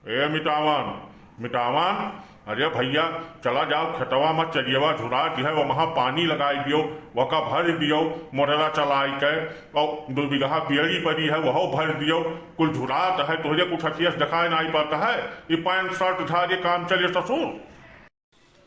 ए मिटावन मिटावन, अरे भैया चला जाओ खेतवा में चरियवा झुरा है वो वहाँ पानी लगाई दियो, वका भर दियो, मोटरा चलाई के और 2 बीघा बेड़ी पड़ी है वह भर दियो, कुल झुरात है तुझे कुछ हथियस दिखाई नहीं पड़ता है। ये 5 शर्ट झाड़े काम चले ससुर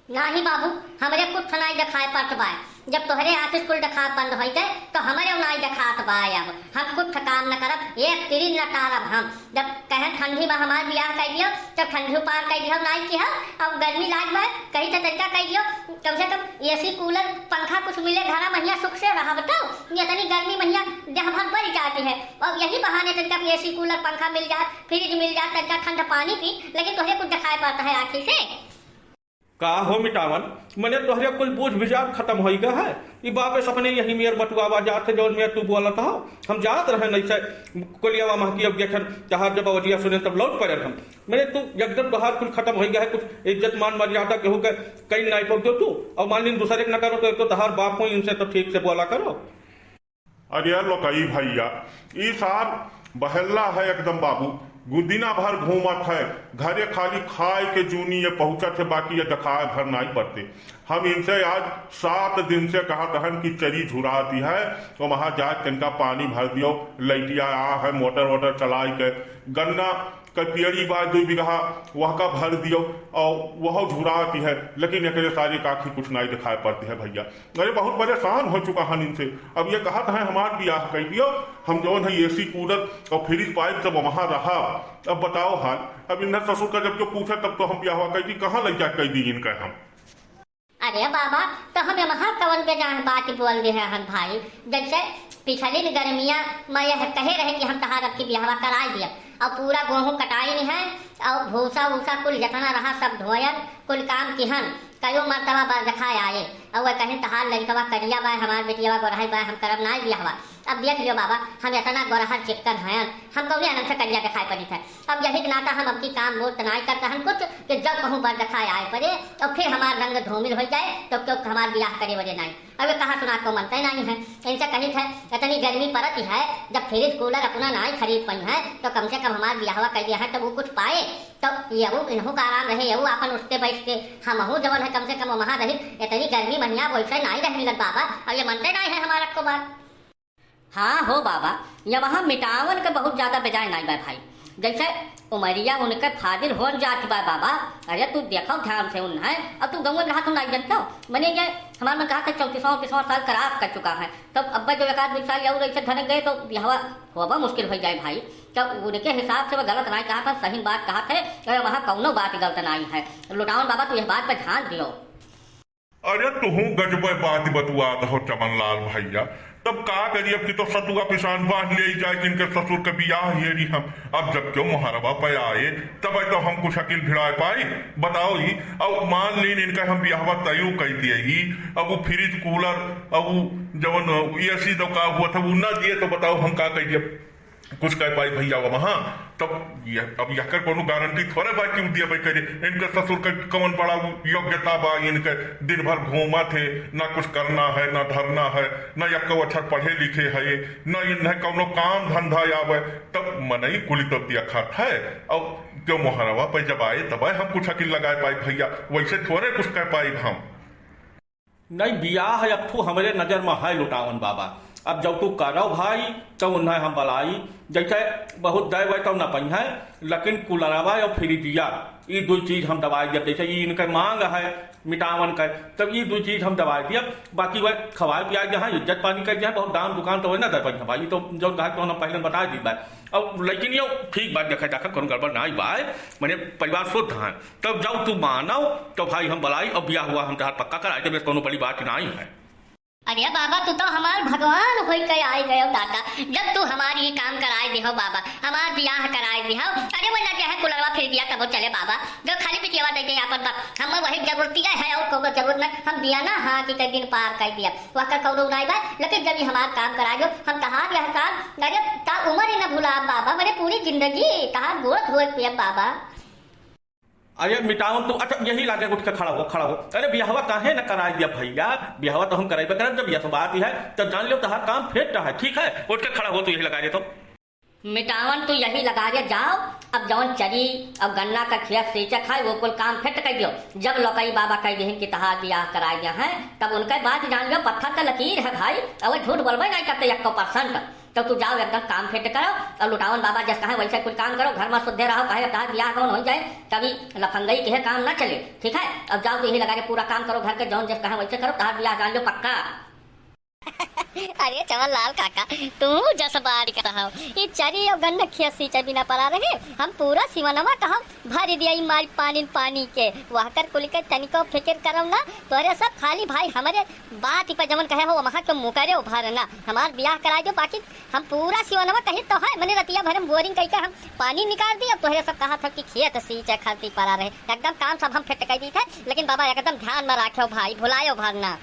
नाही बाबू, हमरे कुछ नहीं दिखाई पड़त बा। जब तोहरे ऑफिस कुल दिखा बंद हो गए तो हमारे नहीं दिखात बा। अब हम कुछ काम न करब, एक तिरी न टारब। हम जब कहें ठंडी में हमार ब्याह कर दियो तब ठंडी पार कर दियो नहीं की। अब गर्मी लाग में कहीं तो तरीका कर दियो, कम से कम एसी कूलर पंखा कुछ मिले घर महिया सुख से रहा। बताओ ये इतनी गर्मी महिया जहाँ भर बढ़ जाती है और यही बहाने तरीका एसी कूलर पंखा मिल जाए, फ्रिज मिल जाए, तरीका ठंडा पानी पी, लेकिन तोहरे कुछ दिखाई पड़ता है आखिर से। का हो मिटावन, मैंने तोहरे कुल बोझ बिजार खत्म हो गया है। ये वापस अपने यही मेयर बटुआवा जाते जो मेयर तू बोलत हो। हम जात रहे नहीं से कोलियावा महकी अब देखन जहां जब वजिया सुने तब लौट पड़े हम। मैंने तू एकदम तोहार कुल खत्म हो गया है, कुछ इज्जत मान मर्यादा केहू के कहीं नहीं पहुंचो तू। और मान लीन दूसरे न करो तो तहार बाप हो, इनसे तो ठीक से बोला करो। अरे लोकई भैया ये साहब बहल्ला है एकदम बाबू, गुदिना भर घूमत है घरे खाली खाए के जूनी ये पहुंचत है, बाकी ये दिखाए भर नहीं पड़ते। हम इनसे आज 7 दिन से कहा हन कि चरी झुराती है तो वहां जाके तिनका पानी भर दियो, लैटिया आ है मोटर वोटर चलाई के, गन्ना कपियड़ी बार 2 बीघा वह का भर दियो और वह झुराती है, लेकिन एक सारी काखी कुछ नहीं दिखाई पड़ती है भैया। अरे बहुत परेशान हो चुका हन इनसे। अब ये कहा था हमार ब्याह कर दियो, हम जो है एसी कूलर और फ्रिज पाइप जब वहां रहा। अब बताओ हाल, अब इन्हें ससुर का जब जो पूछा तब तो हम ब्याह कर दी, कहाँ लग जा कर दी इनका हम। अरे बाबा तो हमें वहाँ कवन पे जहाँ बात बोल रहे हैं भाई। जैसे पिछली गर्मिया मैं यह कहे रहे कि हम तहार की ब्याह करा दिया और पूरा गेहूँ कटाई नहीं है और भूसा वूसा कुल जितना रहा सब धोयन, कुल काम किहन कयो मरतबा बार दिखाए आए और वह कहीं तहार लड़कवा करिया बा हमार बेटिया गोरहाई बा, हम करब ना ब्याहवा। अब देख लियो बाबा हम इतना गोरहर चिकन हैं, हम कौन आनंद से करिया दिखाई पड़ी था। अब यही नाता हम अब की काम मोट नहीं करता हम कुछ कि जब कहूँ बार दिखाए आए पड़े और फिर हमार रंग धूमिल हो जाए तो क्यों हमार ब्याह करे वजह नहीं। अब कहा सुना को मनते नहीं है, इनसे कही है इतनी गर्मी पड़ती है, जब फ्रिज कूलर अपना नहीं खरीद पाई है तो कम से कम हमार ब्याहवा कर दिया है तो वो कुछ पाए तो यहू इन्हों का आराम रहे, यहू अपन उठते बैठ के हम जवन है कम से कम वहां रही। इतनी गर्मी महिया वैसे नहीं रही लग बाबा, और ये मनते नहीं है हमारा को बात। हाँ हो बाबा, ये वहाँ मिटावन के बहुत ज्यादा बेजाय नहीं बा भाई। जैसे उमरिया उनके फादिल हो जाती बा बाबा। अरे तू देखो ध्यान से उन है, अब तू गाँव में रहा तुम नहीं जानता। मैंने ये हमारे में कहा था 34वां साल करार कर चुका है, तब अब्बा जो 1-2 साल और ऐसे धन गए तो ब्याह होगा मुश्किल हो जाए भाई। तब उनके हिसाब से वह गलत नहीं कहा था, सही बात कहा थे, और वहाँ कौनो बात गलत नहीं है। लुटावन बाबा तू यह बात पर ध्यान दियो। अरे तू गजब बात बतुआ हो चमनलाल भैया, तब का करिए अब की तो सतुआ पिसान बांध ले जाए जिनके ससुर के बियाह ये हम। अब जब क्यों मुहरबा पे आए तब तो हम कुछ अकिल भिड़ा पाई बताओ ही। अब मान लीन इनका हम ब्याह तयू कह दिए ही, अब वो फ्रिज कूलर अब वो जवन एसी तो का हुआ था वो ना दिए तो बताओ हम का कह दिए कुछ कह पाई भैया वहां। तब अब यह कोनो गारंटी थोड़े बात क्यों दिया भाई करे। इनके ससुर का कौन बड़ा योग्यता बा, इनके दिन भर घूमा थे, ना कुछ करना है ना धरना है, ना यक्को अच्छा पढ़े लिखे है, ना इन्हें कौनो काम धंधा आवे, तब मनई कुली तब दिया खात है। अब जो मुहरवा पे जब आए तब हम कुछ अकिल लगाए पाई भैया, वैसे थोड़े कुछ कह पाई हम। नहीं ब्याह है अब तू हमारे नजर में है लुटावन बाबा। अब जब तू करो भाई तो उन्हें हम बलाई जैसे बहुत दे वह तो न पई है, लेकिन कुलरवा और फ्रिजिया ये 2 चीज हम दवाई दिया। जैसे ये इनका मांग है मिटावन का, तब ये 2 चीज हम दवाई दिया। बाकी वह खवाए पियाज जहाँ इज्जत पानी कर दिया, बहुत दाम दुकान तो वही ना दे पाई भाई, तो जो कहा तो हम पहले बता दी बात। अब लेकिन ये ठीक बात देखा जाकर कौन गड़बड़ ना बाय, मैंने परिवार शुद्ध है। तब जब तू मानो तो भाई हम बलाई और ब्याह हुआ हम तहार पक्का कराए, तो कोनो बड़ी बात नहीं है। अरे बाबा तू तो हमार भगवान हो के आए गए दादा, जब तू हमारी ये काम कराए दे हो बाबा, हमार ब्याह कराए दे हो। अरे वही क्या है कुलरवा फिर दिया तब चले बाबा, जो खाली पिटियावा दे यहाँ पर हम वही जरूरतिया है और को जरूरत नहीं। हम दिया ना हाँ कि दिन पार कर दिया वह का कौन उड़ाई बा, लेकिन जब ये हमार काम कराए दो हम तहार यह काम। अरे ता उम्र ही ना भूला बाबा, मैंने पूरी जिंदगी तहार गोद धोए पिया बाबा। अरे मिटावन तो अच्छा यही लागे उठ के खड़ा हो। अरे ब्याहवा काहे न करा दिया भैया, ब्याहवा तो हम कराई कर जब यह बात है तो जान लो तहार काम फेट रहा है, ठीक है उठ के खड़ा हो तो यही लगा दे तो। मिटावन तो यही लगा के जाओ। अब जौन चरी अब गन्ना का खेत सींचा खाए वो कुल काम फिट कर दियो। जब लोकई बाबा कह दे कि तहार ब्याह करा गया है तब उनके बात जान लो पत्थर का लकीर है भाई। अब झूठ बोलबे नहीं करते 100%। तो तू जाओ एकदम काम फिट करो और लुटावन बाबा जैसे कहे वैसे कुछ काम करो, घर में शुद्ध रहो, कहे तहार ब्याह कौन हो जाए कभी लफंगई के काम ना चले, ठीक है। अब जाओ तो यही लगा के पूरा काम करो घर के, जौन जैसे कहे वैसे करो, तहार ब्याह जान लो पक्का। अरे चमन लाल काका तू जसबाड़ का हो ये चरी और गन्ना खेत सींचे बिना पड़ा रहे। हम पूरा सिवनमा कहा भर दिया मारी पानी के वह कर कुल के तनिको फिक्र करो ना तोरे सब खाली भाई हमारे बात पर जमन कहे हो वहाँ के मुकरे उभारना हमार ब्याह करा दो। बाकी हम पूरा सिवनमा कही तो है मैंने रतिया भर हम बोरिंग कही हम पानी निकाल दिया। तोहरे सब कहा था कि खेत सींचे खाती पड़ा रहे एकदम काम सब हम फिट कर दी थे। लेकिन बाबा एकदम ध्यान में रखो भाई, भुलायो भरना।